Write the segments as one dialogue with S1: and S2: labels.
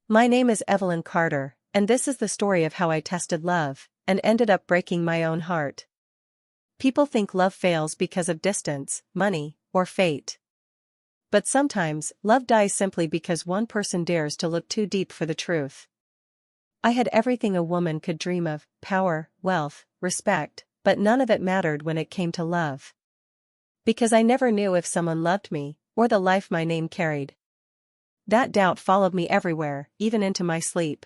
S1: My name is Evelyn Carter, and this is the story of how I tested love and ended up breaking my own heart. People think love fails because of distance, money, or fate. But sometimes, love dies simply because one person dares to look too deep for the truth. I had everything a woman could dream of: power, wealth, respect, but none of it mattered when it came to love. Because I never knew if someone loved me, or the life my name carried. That doubt followed me everywhere, even into my sleep.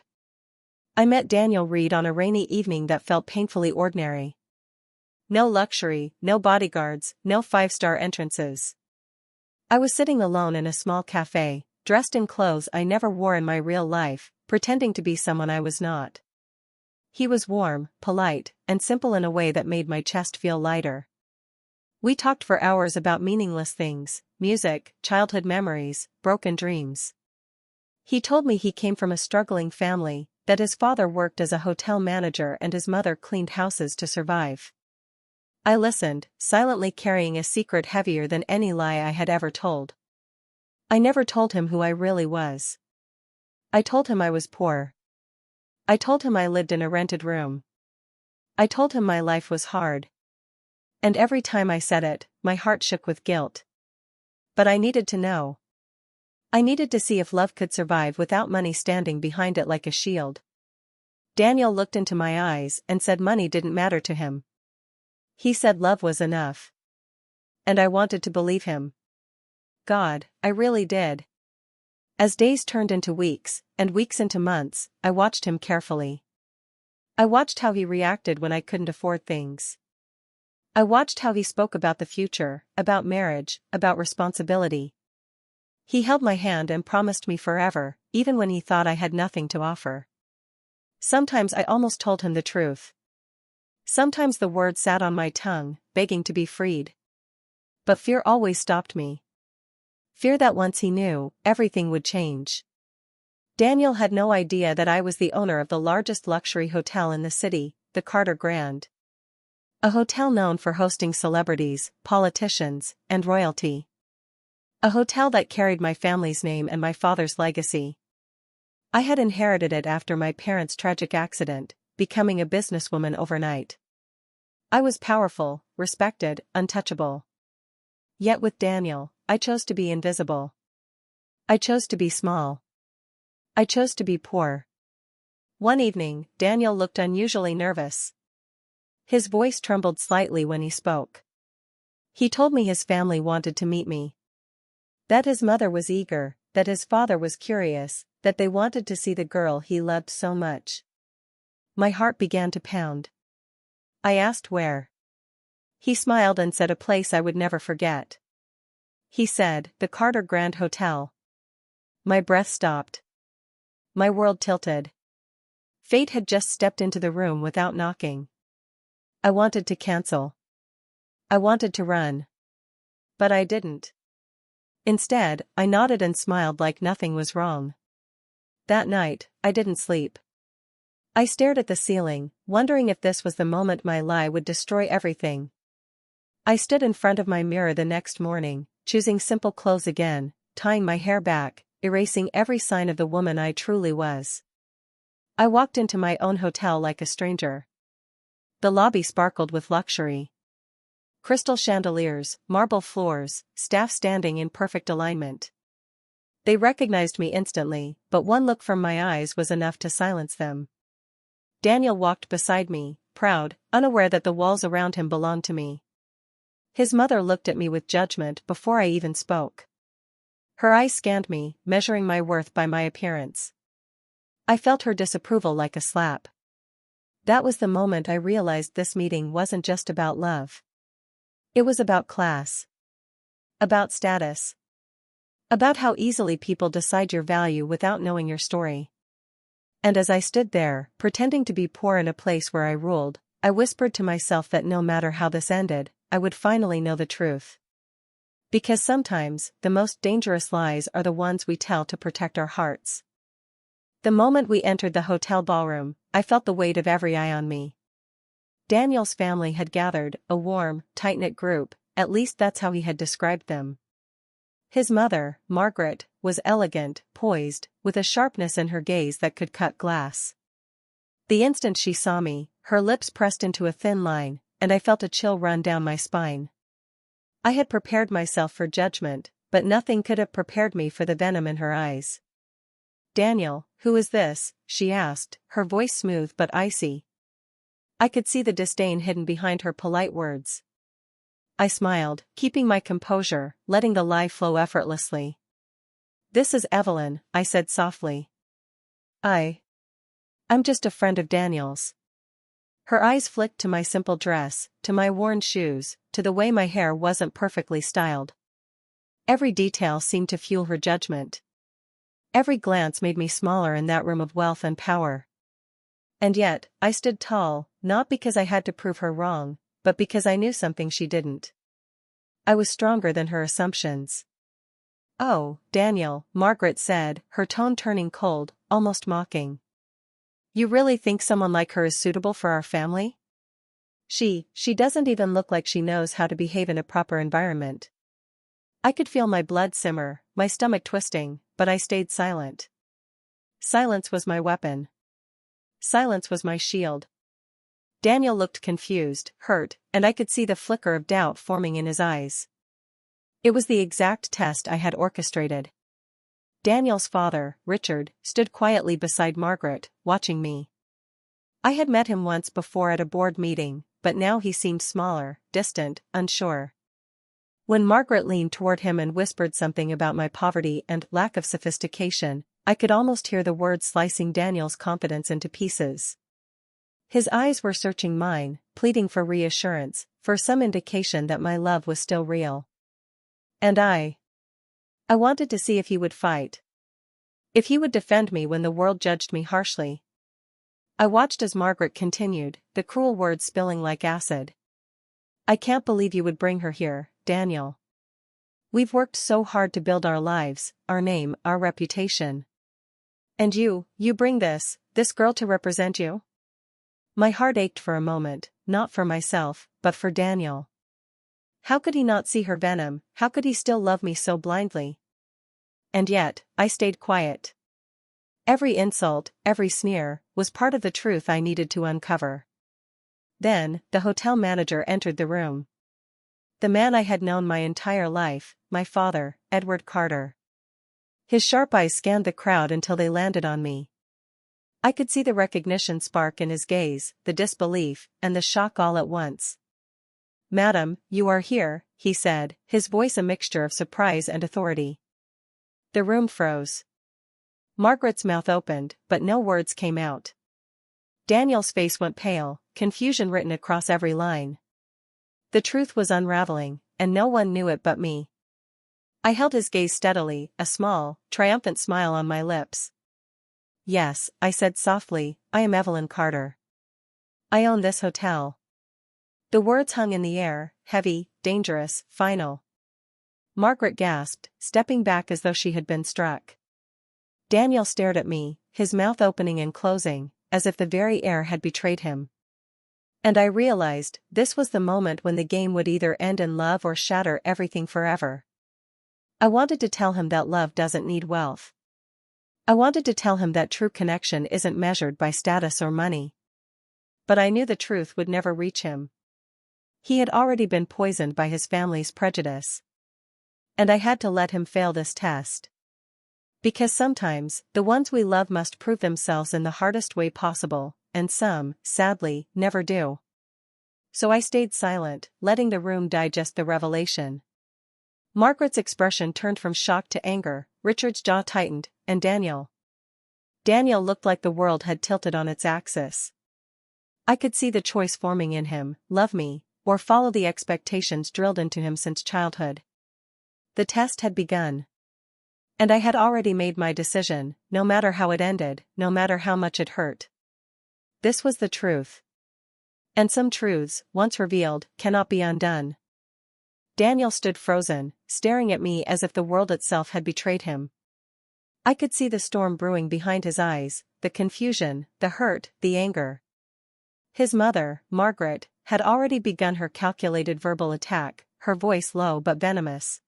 S1: I met Daniel Reed on a rainy evening that felt painfully ordinary. No luxury, no bodyguards, no five-star entrances. I was sitting alone in a small cafe, dressed in clothes I never wore in my real life, pretending to be someone I was not. He was warm, polite, and simple in a way that made my chest feel lighter. We talked for hours about meaningless things: music, childhood memories, broken dreams. He told me he came from a struggling family, that his father worked as a hotel manager and his mother cleaned houses to survive. I listened, silently carrying a secret heavier than any lie I had ever told. I never told him who I really was. I told him I was poor. I told him I lived in a rented room. I told him my life was hard. And every time I said it, my heart shook with guilt. But I needed to know. I needed to see if love could survive without money standing behind it like a shield. Daniel looked into my eyes and said money didn't matter to him. He said love was enough. And I wanted to believe him. God, I really did. As days turned into weeks, and weeks into months, I watched him carefully. I watched how he reacted when I couldn't afford things. I watched how he spoke about the future, about marriage, about responsibility. He held my hand and promised me forever, even when he thought I had nothing to offer. Sometimes I almost told him the truth. Sometimes the words sat on my tongue, begging to be freed. But fear always stopped me. Fear that once he knew, everything would change. Daniel had no idea that I was the owner of the largest luxury hotel in the city, the Carter Grand. A hotel known for hosting celebrities, politicians, and royalty. A hotel that carried my family's name and my father's legacy. I had inherited it after my parents' tragic accident, becoming a businesswoman overnight. I was powerful, respected, untouchable. Yet with Daniel, I chose to be invisible. I chose to be small. I chose to be poor. One evening, Daniel looked unusually nervous. His voice trembled slightly when he spoke. He told me his family wanted to meet me. That his mother was eager, that his father was curious, that they wanted to see the girl he loved so much. My heart began to pound. I asked where. He smiled and said a place I would never forget. He said, the Carter Grand Hotel. My breath stopped. My world tilted. Fate had just stepped into the room without knocking. I wanted to cancel. I wanted to run. But I didn't. Instead, I nodded and smiled like nothing was wrong. That night, I didn't sleep. I stared at the ceiling, wondering if this was the moment my lie would destroy everything. I stood in front of my mirror the next morning, choosing simple clothes again, tying my hair back, erasing every sign of the woman I truly was. I walked into my own hotel like a stranger. The lobby sparkled with luxury. Crystal chandeliers, marble floors, staff standing in perfect alignment. They recognized me instantly, but one look from my eyes was enough to silence them. Daniel walked beside me, proud, unaware that the walls around him belonged to me. His mother looked at me with judgment before I even spoke. Her eyes scanned me, measuring my worth by my appearance. I felt her disapproval like a slap. That was the moment I realized this meeting wasn't just about love. It was about class. About status. About how easily people decide your value without knowing your story. And as I stood there, pretending to be poor in a place where I ruled, I whispered to myself that no matter how this ended, I would finally know the truth. Because sometimes, the most dangerous lies are the ones we tell to protect our hearts. The moment we entered the hotel ballroom, I felt the weight of every eye on me. Daniel's family had gathered, a warm, tight-knit group, at least that's how he had described them. His mother, Margaret, was elegant, poised, with a sharpness in her gaze that could cut glass. The instant she saw me, her lips pressed into a thin line, and I felt a chill run down my spine. I had prepared myself for judgment, but nothing could have prepared me for the venom in her eyes. "Daniel, who is this?" she asked, her voice smooth but icy. I could see the disdain hidden behind her polite words. I smiled, keeping my composure, letting the lie flow effortlessly. "This is Evelyn," I said softly. I'm just a friend of Daniel's." Her eyes flicked to my simple dress, to my worn shoes, to the way my hair wasn't perfectly styled. Every detail seemed to fuel her judgment. Every glance made me smaller in that room of wealth and power. And yet, I stood tall, not because I had to prove her wrong, but because I knew something she didn't. I was stronger than her assumptions. "Oh, Daniel," Margaret said, her tone turning cold, almost mocking. "You really think someone like her is suitable for our family? She doesn't even look like she knows how to behave in a proper environment." I could feel my blood simmer, my stomach twisting, but I stayed silent. Silence was my weapon. Silence was my shield. Daniel looked confused, hurt, and I could see the flicker of doubt forming in his eyes. It was the exact test I had orchestrated. Daniel's father, Richard, stood quietly beside Margaret, watching me. I had met him once before at a board meeting, but now he seemed smaller, distant, unsure. When Margaret leaned toward him and whispered something about my poverty and lack of sophistication, I could almost hear the words slicing Daniel's confidence into pieces. His eyes were searching mine, pleading for reassurance, for some indication that my love was still real. And I wanted to see if he would fight. If he would defend me when the world judged me harshly. I watched as Margaret continued, the cruel words spilling like acid. "I can't believe you would bring her here, Daniel. We've worked so hard to build our lives, our name, our reputation. And you bring this girl to represent you?" My heart ached for a moment, not for myself, but for Daniel. How could he not see her venom? How could he still love me so blindly? And yet, I stayed quiet. Every insult, every sneer, was part of the truth I needed to uncover. Then, the hotel manager entered the room. The man I had known my entire life, my father, Edward Carter. His sharp eyes scanned the crowd until they landed on me. I could see the recognition spark in his gaze, the disbelief, and the shock all at once. "Madam, you are here," he said, his voice a mixture of surprise and authority. The room froze. Margaret's mouth opened, but no words came out. Daniel's face went pale, confusion written across every line. The truth was unraveling, and no one knew it but me. I held his gaze steadily, a small, triumphant smile on my lips. "Yes," I said softly, "I am Evelyn Carter. I own this hotel." The words hung in the air, heavy, dangerous, final. Margaret gasped, stepping back as though she had been struck. Daniel stared at me, his mouth opening and closing, as if the very air had betrayed him. And I realized, this was the moment when the game would either end in love or shatter everything forever. I wanted to tell him that love doesn't need wealth. I wanted to tell him that true connection isn't measured by status or money. But I knew the truth would never reach him. He had already been poisoned by his family's prejudice. And I had to let him fail this test. Because sometimes, the ones we love must prove themselves in the hardest way possible, and some, sadly, never do. So I stayed silent, letting the room digest the revelation. Margaret's expression turned from shock to anger, Richard's jaw tightened, and Daniel looked like the world had tilted on its axis. I could see the choice forming in him, love me, or follow the expectations drilled into him since childhood. The test had begun. And I had already made my decision, no matter how it ended, no matter how much it hurt. This was the truth. And some truths, once revealed, cannot be undone. Daniel stood frozen, staring at me as if the world itself had betrayed him. I could see the storm brewing behind his eyes, the confusion, the hurt, the anger. His mother, Margaret, had already begun her calculated verbal attack, her voice low but venomous.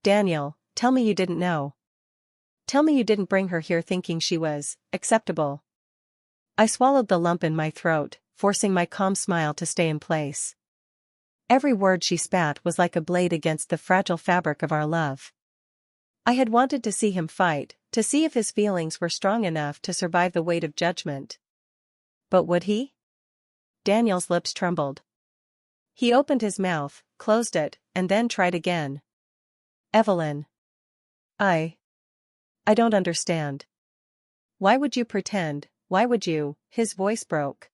S1: "Daniel, Tell me you didn't know. Tell me you didn't bring her here thinking she was acceptable. I swallowed the lump in my throat, forcing my calm smile to stay in place. Every word she spat was like a blade against the fragile fabric of our love. I had wanted to see him fight, to see if his feelings were strong enough to survive the weight of judgment. But would he? Daniel's lips trembled. He opened his mouth, closed it, and then tried again. Evelyn. I don't understand. Why would you pretend, why would you? His voice broke.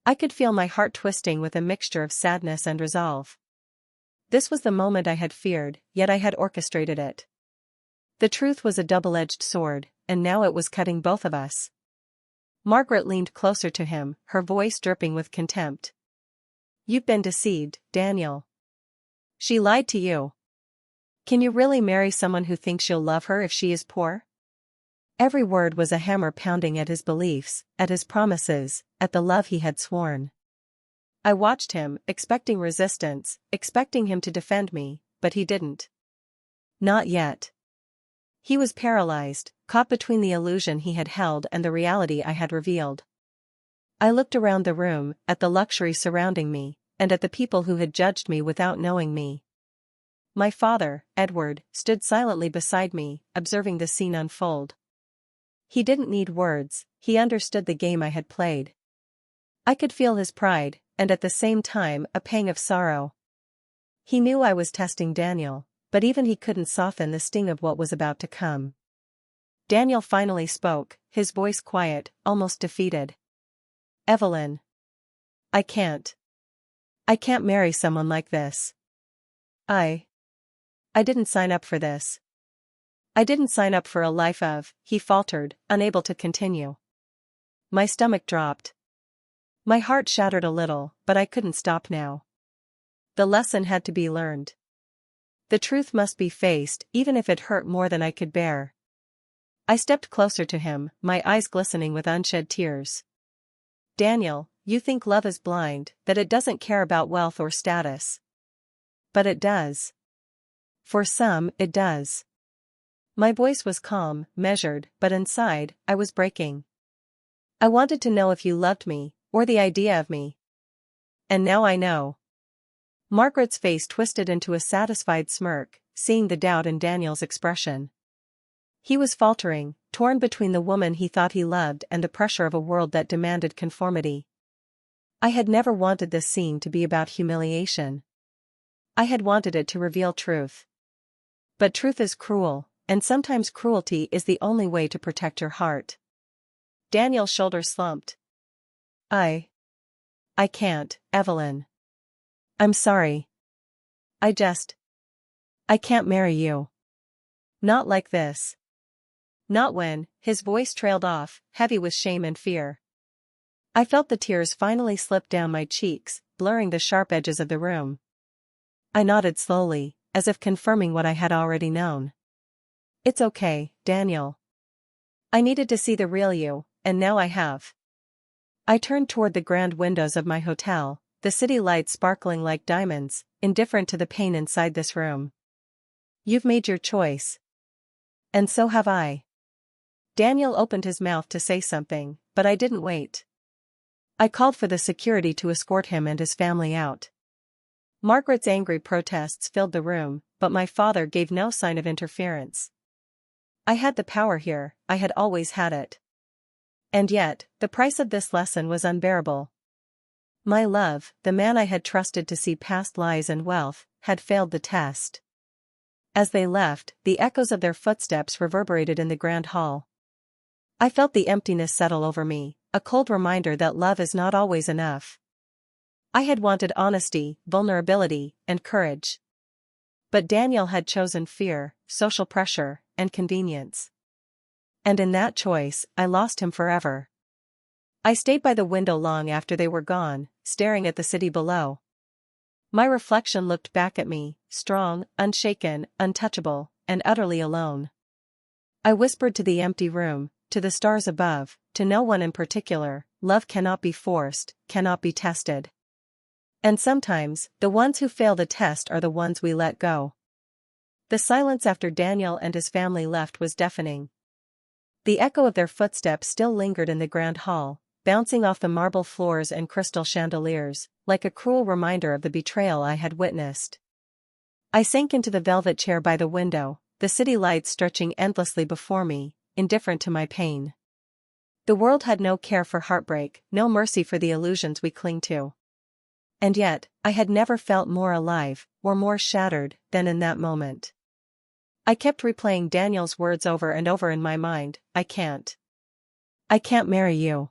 S1: I could feel my heart twisting with a mixture of sadness and resolve. This was the moment I had feared, yet I had orchestrated it. The truth was a double-edged sword, and now it was cutting both of us. Margaret leaned closer to him, her voice dripping with contempt. You've been deceived, Daniel. She lied to you. Can you really marry someone who thinks you'll love her if she is poor? Every word was a hammer pounding at his beliefs, at his promises, at the love he had sworn. I watched him, expecting resistance, expecting him to defend me, but he didn't. Not yet. He was paralyzed, caught between the illusion he had held and the reality I had revealed. I looked around the room, at the luxury surrounding me, and at the people who had judged me without knowing me. My father, Edward, stood silently beside me, observing the scene unfold. He didn't need words, he understood the game I had played. I could feel his pride, and at the same time a pang of sorrow. He knew I was testing Daniel, but even he couldn't soften the sting of what was about to come. Daniel finally spoke, his voice quiet, almost defeated. Evelyn. I can't marry someone like this. I didn't sign up for this. I didn't sign up for a life of, he faltered, unable to continue. My stomach dropped. My heart shattered a little, but I couldn't stop now. The lesson had to be learned. The truth must be faced, even if it hurt more than I could bear. I stepped closer to him, my eyes glistening with unshed tears. Daniel, you think love is blind, that it doesn't care about wealth or status. But it does. For some, it does. My voice was calm, measured, but inside, I was breaking. I wanted to know if you loved me, or the idea of me. And now I know. Margaret's face twisted into a satisfied smirk, seeing the doubt in Daniel's expression. He was faltering, torn between the woman he thought he loved and the pressure of a world that demanded conformity. I had never wanted this scene to be about humiliation. I had wanted it to reveal truth. But truth is cruel, and sometimes cruelty is the only way to protect your heart. Daniel's shoulders slumped. I can't, Evelyn. I'm sorry. I can't marry you. Not like this. Not when, his voice trailed off, heavy with shame and fear. I felt the tears finally slip down my cheeks, blurring the sharp edges of the room. I nodded slowly, as if confirming what I had already known. It's okay, Daniel. I needed to see the real you, and now I have. I turned toward the grand windows of my hotel, the city lights sparkling like diamonds, indifferent to the pain inside this room. You've made your choice. And so have I. Daniel opened his mouth to say something, but I didn't wait. I called for the security to escort him and his family out. Margaret's angry protests filled the room, but my father gave no sign of interference. I had the power here, I had always had it. And yet, the price of this lesson was unbearable. My love, the man I had trusted to see past lies and wealth, had failed the test. As they left, the echoes of their footsteps reverberated in the grand hall. I felt the emptiness settle over me, a cold reminder that love is not always enough. I had wanted honesty, vulnerability, and courage. But Daniel had chosen fear, social pressure, and convenience. And in that choice, I lost him forever. I stayed by the window long after they were gone, staring at the city below. My reflection looked back at me, strong, unshaken, untouchable, and utterly alone. I whispered to the empty room, to the stars above, to no one in particular, love cannot be forced, cannot be tested. And sometimes, the ones who fail the test are the ones we let go. The silence after Daniel and his family left was deafening. The echo of their footsteps still lingered in the grand hall, bouncing off the marble floors and crystal chandeliers, like a cruel reminder of the betrayal I had witnessed. I sank into the velvet chair by the window, the city lights stretching endlessly before me, indifferent to my pain. The world had no care for heartbreak, no mercy for the illusions we cling to. And yet, I had never felt more alive, or more shattered, than in that moment. I kept replaying Daniel's words over and over in my mind, I can't marry you.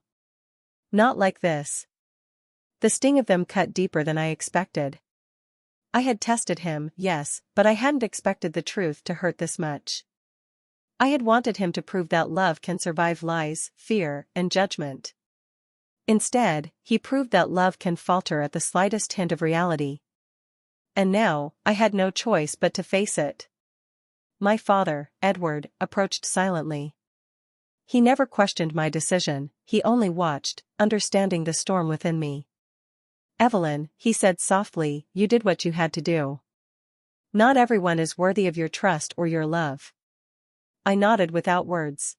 S1: Not like this. The sting of them cut deeper than I expected. I had tested him, yes, but I hadn't expected the truth to hurt this much. I had wanted him to prove that love can survive lies, fear, and judgment. Instead, he proved that love can falter at the slightest hint of reality. And now, I had no choice but to face it. My father, Edward, approached silently. He never questioned my decision, he only watched, understanding the storm within me. Evelyn, he said softly, you did what you had to do. Not everyone is worthy of your trust or your love. I nodded without words.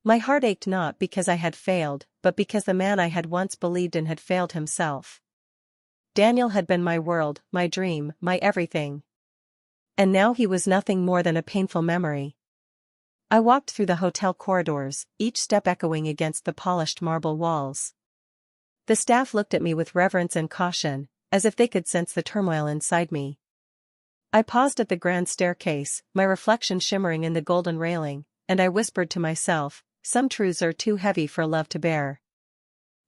S1: My heart ached not because I had failed, but because the man I had once believed in had failed himself. Daniel had been my world, my dream, my everything. And now he was nothing more than a painful memory. I walked through the hotel corridors, each step echoing against the polished marble walls. The staff looked at me with reverence and caution, as if they could sense the turmoil inside me. I paused at the grand staircase, my reflection shimmering in the golden railing, and I whispered to myself, some truths are too heavy for love to bear.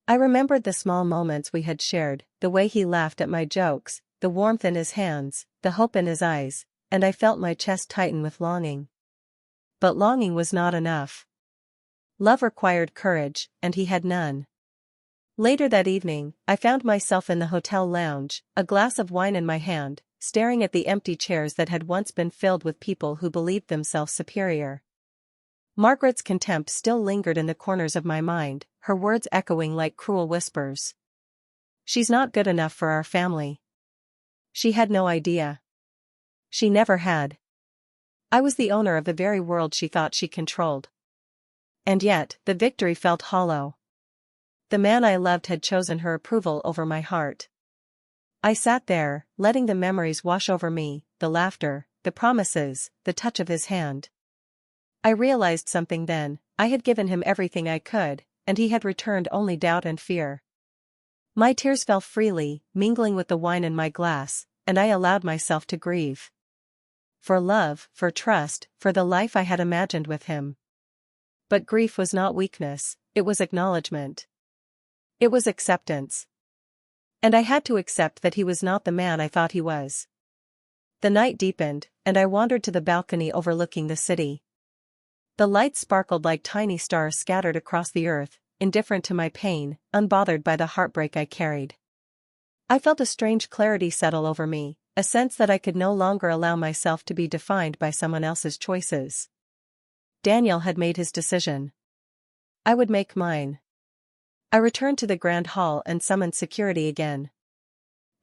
S1: I remembered the small moments we had shared, the way he laughed at my jokes, the warmth in his hands, the hope in his eyes, and I felt my chest tighten with longing. But longing was not enough. Love required courage, and he had none. Later that evening, I found myself in the hotel lounge, a glass of wine in my hand, staring at the empty chairs that had once been filled with people who believed themselves superior. Margaret's contempt still lingered in the corners of my mind, her words echoing like cruel whispers. She's not good enough for our family. She had no idea. She never had. I was the owner of the very world she thought she controlled. And yet, the victory felt hollow. The man I loved had chosen her approval over my heart. I sat there, letting the memories wash over me, the laughter, the promises, the touch of his hand. I realized something then, I had given him everything I could, and he had returned only doubt and fear. My tears fell freely, mingling with the wine in my glass, and I allowed myself to grieve. For love, for trust, for the life I had imagined with him. But grief was not weakness, it was acknowledgement. It was acceptance. And I had to accept that he was not the man I thought he was. The night deepened, and I wandered to the balcony overlooking the city. The lights sparkled like tiny stars scattered across the earth, indifferent to my pain, unbothered by the heartbreak I carried. I felt a strange clarity settle over me, a sense that I could no longer allow myself to be defined by someone else's choices. Daniel had made his decision. I would make mine. I returned to the grand hall and summoned security again.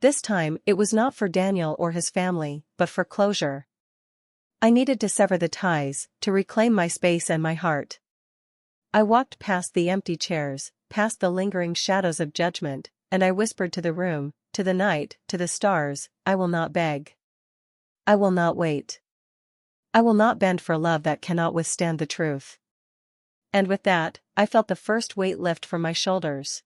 S1: This time, it was not for Daniel or his family, but for closure. I needed to sever the ties, to reclaim my space and my heart. I walked past the empty chairs, past the lingering shadows of judgment, and I whispered to the room, to the night, to the stars, I will not beg. I will not wait. I will not bend for love that cannot withstand the truth. And with that, I felt the first weight lift from my shoulders.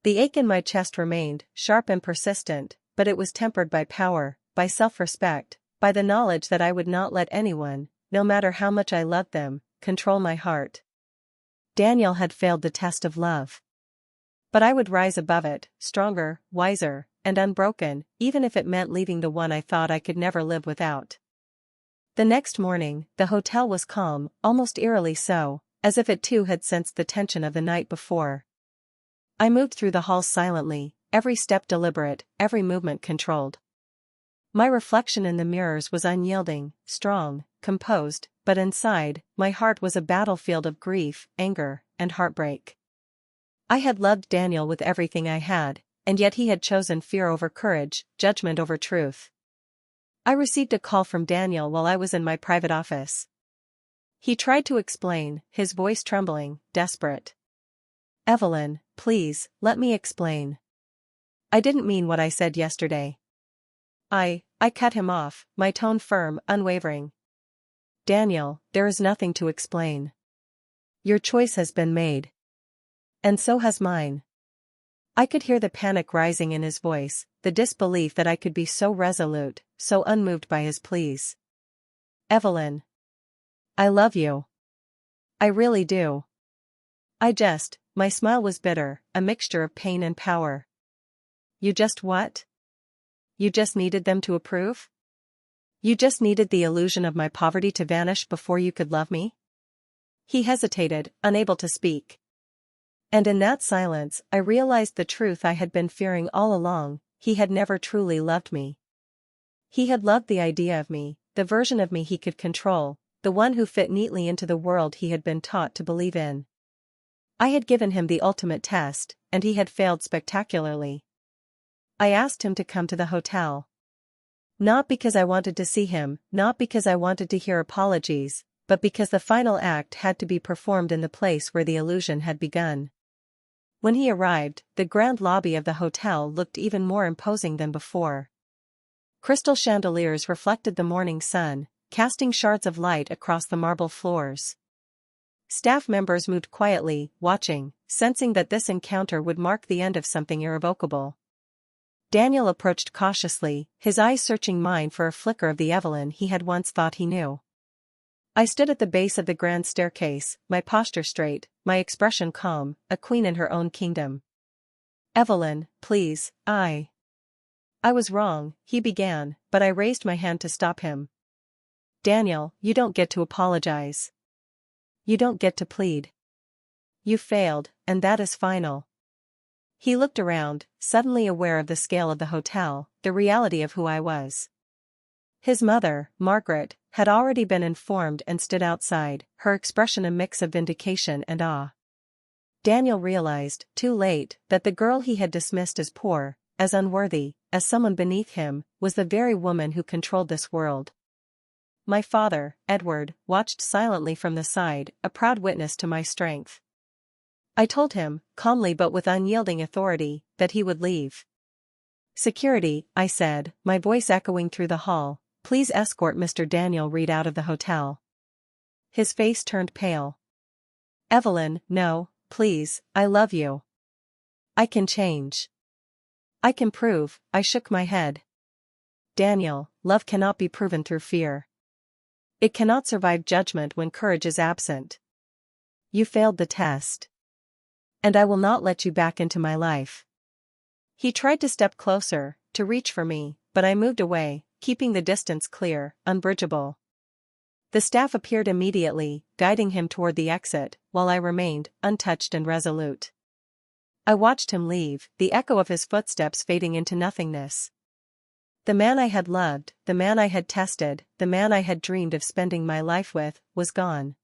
S1: The ache in my chest remained, sharp and persistent, but it was tempered by power, by self-respect, by the knowledge that I would not let anyone, no matter how much I loved them, control my heart. Daniel had failed the test of love. But I would rise above it, stronger, wiser, and unbroken, even if it meant leaving the one I thought I could never live without. The next morning, the hotel was calm, almost eerily so, as if it too had sensed the tension of the night before. I moved through the halls silently, every step deliberate, every movement controlled. My reflection in the mirrors was unyielding, strong, composed, but inside, my heart was a battlefield of grief, anger, and heartbreak. I had loved Daniel with everything I had, and yet he had chosen fear over courage, judgment over truth. I received a call from Daniel while I was in my private office. He tried to explain, his voice trembling, desperate. Evelyn, please, let me explain. I didn't mean what I said yesterday. I cut him off, my tone firm, unwavering. Daniel, there is nothing to explain. Your choice has been made. And so has mine. I could hear the panic rising in his voice, the disbelief that I could be so resolute, so unmoved by his pleas. Evelyn. I love you. I really do. My smile was bitter, a mixture of pain and power. You just what? You just needed them to approve? You just needed the illusion of my poverty to vanish before you could love me? He hesitated, unable to speak. And in that silence, I realized the truth I had been fearing all along: he had never truly loved me. He had loved the idea of me, the version of me he could control, the one who fit neatly into the world he had been taught to believe in. I had given him the ultimate test, and he had failed spectacularly. I asked him to come to the hotel. Not because I wanted to see him, not because I wanted to hear apologies, but because the final act had to be performed in the place where the illusion had begun. When he arrived, the grand lobby of the hotel looked even more imposing than before. Crystal chandeliers reflected the morning sun, casting shards of light across the marble floors. Staff members moved quietly, watching, sensing that this encounter would mark the end of something irrevocable. Daniel approached cautiously, his eyes searching mine for a flicker of the Evelyn he had once thought he knew. I stood at the base of the grand staircase, my posture straight, my expression calm, a queen in her own kingdom. Evelyn, please, I was wrong, he began, but I raised my hand to stop him. Daniel, you don't get to apologize. You don't get to plead. You failed, and that is final. He looked around, suddenly aware of the scale of the hotel, the reality of who I was. His mother, Margaret, had already been informed and stood outside, her expression a mix of vindication and awe. Daniel realized, too late, that the girl he had dismissed as poor, as unworthy, as someone beneath him, was the very woman who controlled this world. My father, Edward, watched silently from the side, a proud witness to my strength. I told him, calmly but with unyielding authority, that he would leave. Security, I said, my voice echoing through the hall, please escort Mr. Daniel Reed out of the hotel. His face turned pale. Evelyn, no, please, I love you. I can change. I can prove, I shook my head. Daniel, love cannot be proven through fear. It cannot survive judgment when courage is absent. You failed the test. And I will not let you back into my life. He tried to step closer, to reach for me, but I moved away, keeping the distance clear, unbridgeable. The staff appeared immediately, guiding him toward the exit, while I remained, untouched and resolute. I watched him leave, the echo of his footsteps fading into nothingness. The man I had loved, the man I had tested, the man I had dreamed of spending my life with, was gone.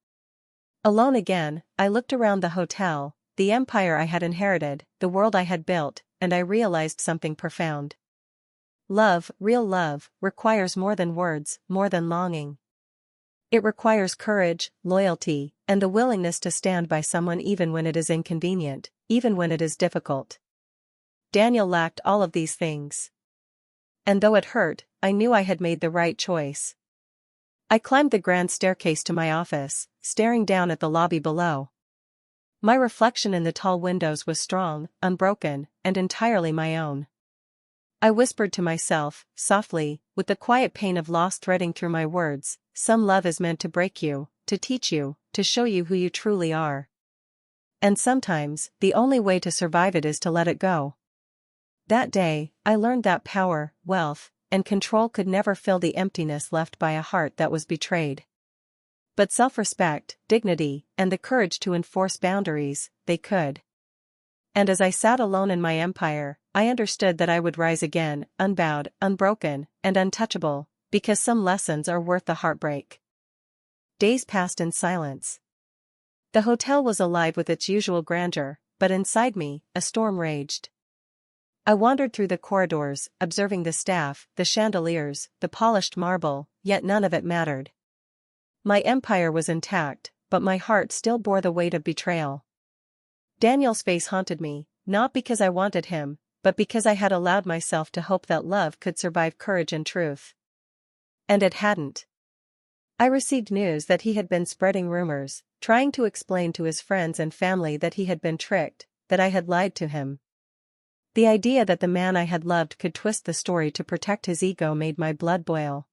S1: Alone again, I looked around the hotel, the empire I had inherited, the world I had built, and I realized something profound. Love, real love, requires more than words, more than longing. It requires courage, loyalty, and the willingness to stand by someone even when it is inconvenient, even when it is difficult. Daniel lacked all of these things. And though it hurt, I knew I had made the right choice. I climbed the grand staircase to my office, staring down at the lobby below. My reflection in the tall windows was strong, unbroken, and entirely my own. I whispered to myself, softly, with the quiet pain of loss threading through my words, some love is meant to break you, to teach you, to show you who you truly are. And sometimes, the only way to survive it is to let it go. That day, I learned that power, wealth, and control could never fill the emptiness left by a heart that was betrayed. But self-respect, dignity, and the courage to enforce boundaries, they could. And as I sat alone in my empire, I understood that I would rise again, unbowed, unbroken, and untouchable, because some lessons are worth the heartbreak. Days passed in silence. The hotel was alive with its usual grandeur, but inside me, a storm raged. I wandered through the corridors, observing the staff, the chandeliers, the polished marble, yet none of it mattered. My empire was intact, but my heart still bore the weight of betrayal. Daniel's face haunted me, not because I wanted him, but because I had allowed myself to hope that love could survive courage and truth. And it hadn't. I received news that he had been spreading rumors, trying to explain to his friends and family that he had been tricked, that I had lied to him. The idea that the man I had loved could twist the story to protect his ego made my blood boil.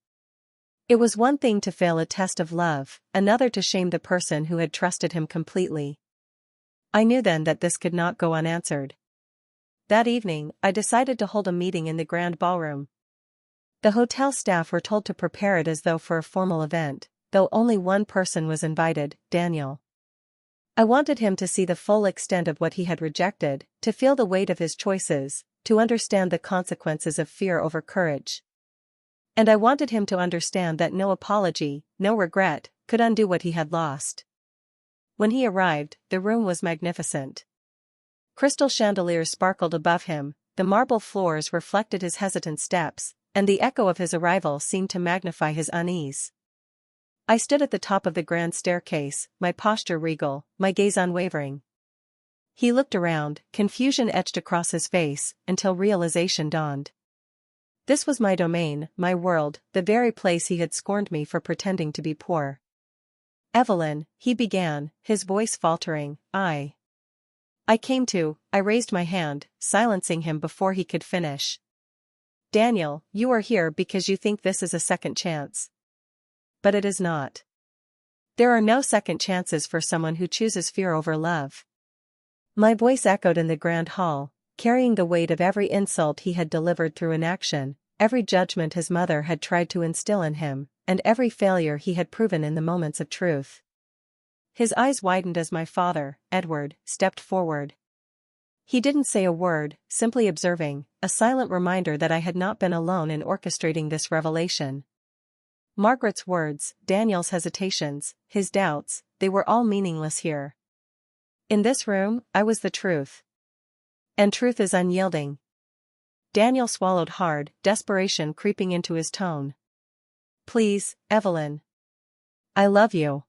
S1: It was one thing to fail a test of love, another to shame the person who had trusted him completely. I knew then that this could not go unanswered. That evening, I decided to hold a meeting in the grand ballroom. The hotel staff were told to prepare it as though for a formal event, though only one person was invited, Daniel. I wanted him to see the full extent of what he had rejected, to feel the weight of his choices, to understand the consequences of fear over courage. And I wanted him to understand that no apology, no regret, could undo what he had lost. When he arrived, the room was magnificent. Crystal chandeliers sparkled above him, the marble floors reflected his hesitant steps, and the echo of his arrival seemed to magnify his unease. I stood at the top of the grand staircase, my posture regal, my gaze unwavering. He looked around, confusion etched across his face, until realization dawned. This was my domain, my world, the very place he had scorned me for pretending to be poor. Evelyn, he began, his voice faltering, I raised my hand, silencing him before he could finish. Daniel, you are here because you think this is a second chance. But it is not. There are no second chances for someone who chooses fear over love. My voice echoed in the grand hall, carrying the weight of every insult he had delivered through inaction, every judgment his mother had tried to instill in him, and every failure he had proven in the moments of truth. His eyes widened as my father, Edward, stepped forward. He didn't say a word, simply observing, a silent reminder that I had not been alone in orchestrating this revelation. Margaret's words, Daniel's hesitations, his doubts, they were all meaningless here. In this room, I was the truth. And truth is unyielding. Daniel swallowed hard, desperation creeping into his tone. Please, Evelyn. I love you.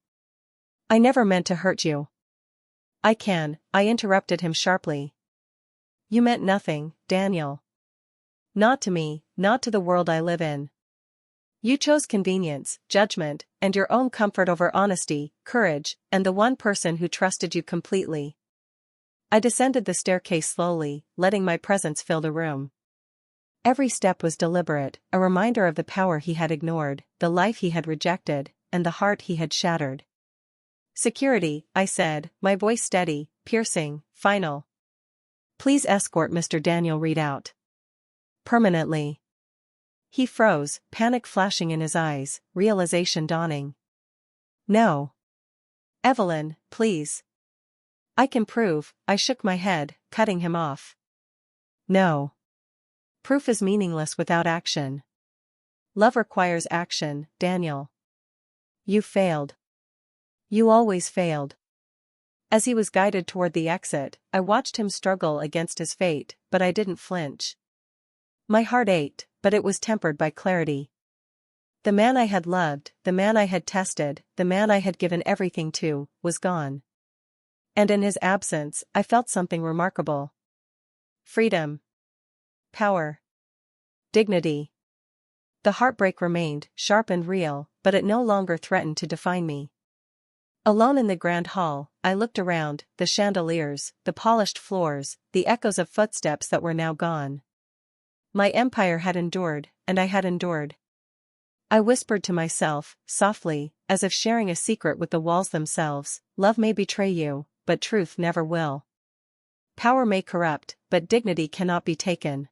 S1: I never meant to hurt you. I interrupted him sharply. You meant nothing, Daniel. Not to me, not to the world I live in. You chose convenience, judgment, and your own comfort over honesty, courage, and the one person who trusted you completely. I descended the staircase slowly, letting my presence fill the room. Every step was deliberate, a reminder of the power he had ignored, the life he had rejected, and the heart he had shattered. Security, I said, my voice steady, piercing, final. Please escort Mr. Daniel Reed out. Permanently. He froze, panic flashing in his eyes, realization dawning. No. Evelyn, please. I can prove, I shook my head, cutting him off. No. Proof is meaningless without action. Love requires action, Daniel. You failed. You always failed. As he was guided toward the exit, I watched him struggle against his fate, but I didn't flinch. My heart ached, but it was tempered by clarity. The man I had loved, the man I had tested, the man I had given everything to, was gone. And in his absence, I felt something remarkable. Freedom. Power. Dignity. The heartbreak remained, sharp and real, but it no longer threatened to define me. Alone in the grand hall, I looked around, the chandeliers, the polished floors, the echoes of footsteps that were now gone. My empire had endured, and I had endured. I whispered to myself, softly, as if sharing a secret with the walls themselves, love may betray you, but truth never will. Power may corrupt, but dignity cannot be taken.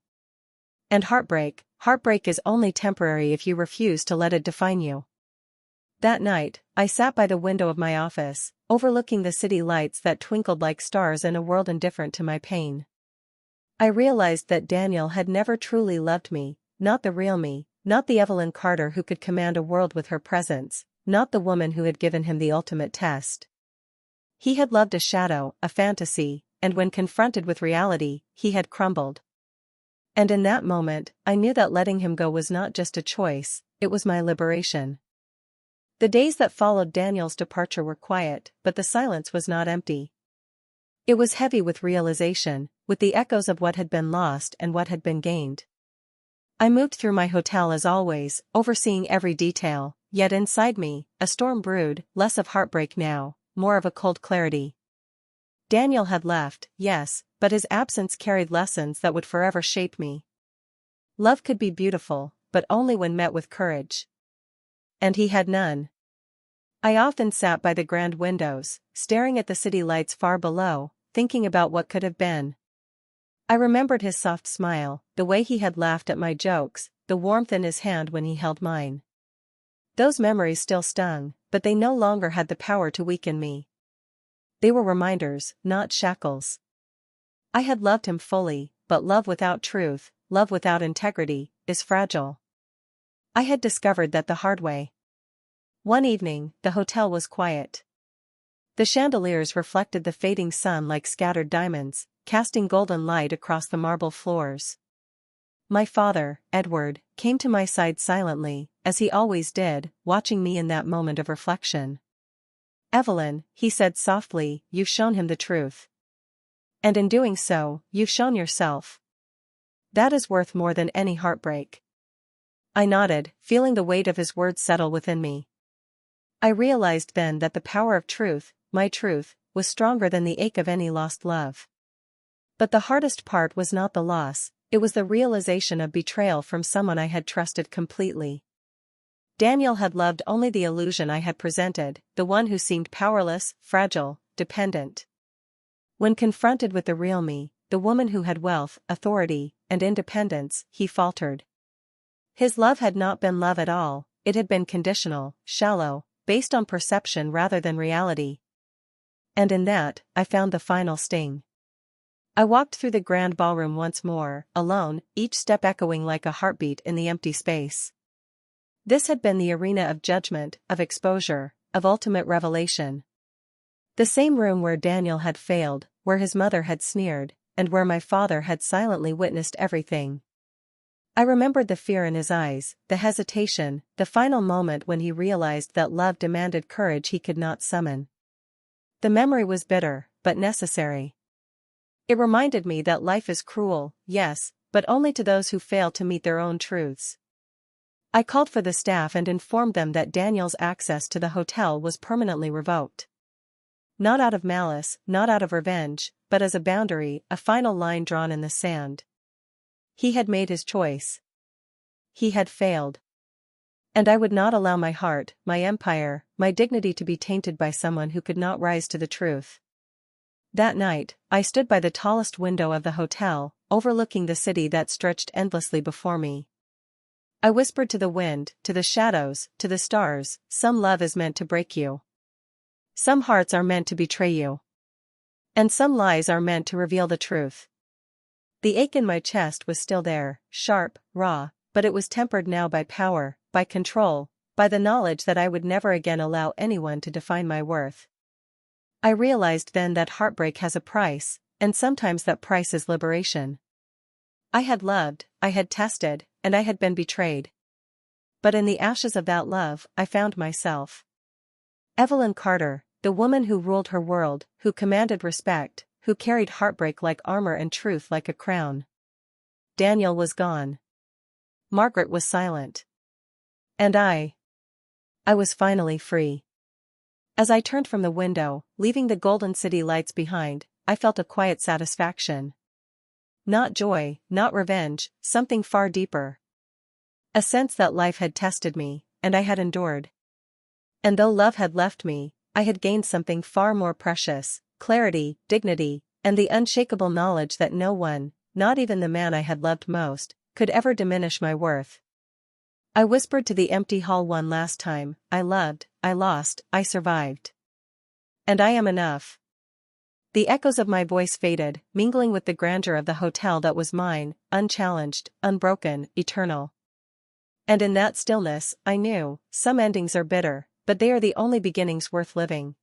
S1: And heartbreak is only temporary if you refuse to let it define you. That night, I sat by the window of my office, overlooking the city lights that twinkled like stars in a world indifferent to my pain. I realized that Daniel had never truly loved me, not the real me, not the Evelyn Carter who could command a world with her presence, not the woman who had given him the ultimate test. He had loved a shadow, a fantasy, and when confronted with reality, he had crumbled. And in that moment, I knew that letting him go was not just a choice, it was my liberation. The days that followed Daniel's departure were quiet, but the silence was not empty. It was heavy with realization, with the echoes of what had been lost and what had been gained. I moved through my hotel as always, overseeing every detail, yet inside me, a storm brewed, less of heartbreak now, more of a cold clarity. Daniel had left, yes, but his absence carried lessons that would forever shape me. Love could be beautiful, but only when met with courage. And he had none. I often sat by the grand windows, staring at the city lights far below, thinking about what could have been. I remembered his soft smile, the way he had laughed at my jokes, the warmth in his hand when he held mine. Those memories still stung, but they no longer had the power to weaken me. They were reminders, not shackles. I had loved him fully, but love without truth, love without integrity, is fragile. I had discovered that the hard way. One evening, the hotel was quiet. The chandeliers reflected the fading sun like scattered diamonds, casting golden light across the marble floors. My father, Edward, came to my side silently, as he always did, watching me in that moment of reflection. "Evelyn," he said softly, "you've shown him the truth. And in doing so, you've shown yourself. That is worth more than any heartbreak." I nodded, feeling the weight of his words settle within me. I realized then that the power of truth, my truth, was stronger than the ache of any lost love. But the hardest part was not the loss, it was the realization of betrayal from someone I had trusted completely. Daniel had loved only the illusion I had presented, the one who seemed powerless, fragile, dependent. When confronted with the real me, the woman who had wealth, authority, and independence, he faltered. His love had not been love at all, it had been conditional, shallow, based on perception rather than reality. And in that, I found the final sting. I walked through the grand ballroom once more, alone, each step echoing like a heartbeat in the empty space. This had been the arena of judgment, of exposure, of ultimate revelation. The same room where Daniel had failed, where his mother had sneered, and where my father had silently witnessed everything. I remembered the fear in his eyes, the hesitation, the final moment when he realized that love demanded courage he could not summon. The memory was bitter, but necessary. It reminded me that life is cruel, yes, but only to those who fail to meet their own truths. I called for the staff and informed them that Daniel's access to the hotel was permanently revoked. Not out of malice, not out of revenge, but as a boundary, a final line drawn in the sand. He had made his choice. He had failed. And I would not allow my heart, my empire, my dignity to be tainted by someone who could not rise to the truth. That night, I stood by the tallest window of the hotel, overlooking the city that stretched endlessly before me. I whispered to the wind, to the shadows, to the stars, some love is meant to break you. Some hearts are meant to betray you. And some lies are meant to reveal the truth. The ache in my chest was still there, sharp, raw, but it was tempered now by power, by control, by the knowledge that I would never again allow anyone to define my worth. I realized then that heartbreak has a price, and sometimes that price is liberation. I had loved, I had tested, and I had been betrayed. But in the ashes of that love, I found myself. Evelyn Carter, the woman who ruled her world, who commanded respect, who carried heartbreak like armor and truth like a crown. Daniel was gone. Margaret was silent. And I was finally free. As I turned from the window, leaving the golden city lights behind, I felt a quiet satisfaction. Not joy, not revenge, something far deeper. A sense that life had tested me, and I had endured. And though love had left me, I had gained something far more precious, clarity, dignity, and the unshakable knowledge that no one, not even the man I had loved most, could ever diminish my worth. I whispered to the empty hall one last time, I loved, I lost, I survived. And I am enough. The echoes of my voice faded, mingling with the grandeur of the hotel that was mine, unchallenged, unbroken, eternal. And in that stillness, I knew, some endings are bitter, but they are the only beginnings worth living.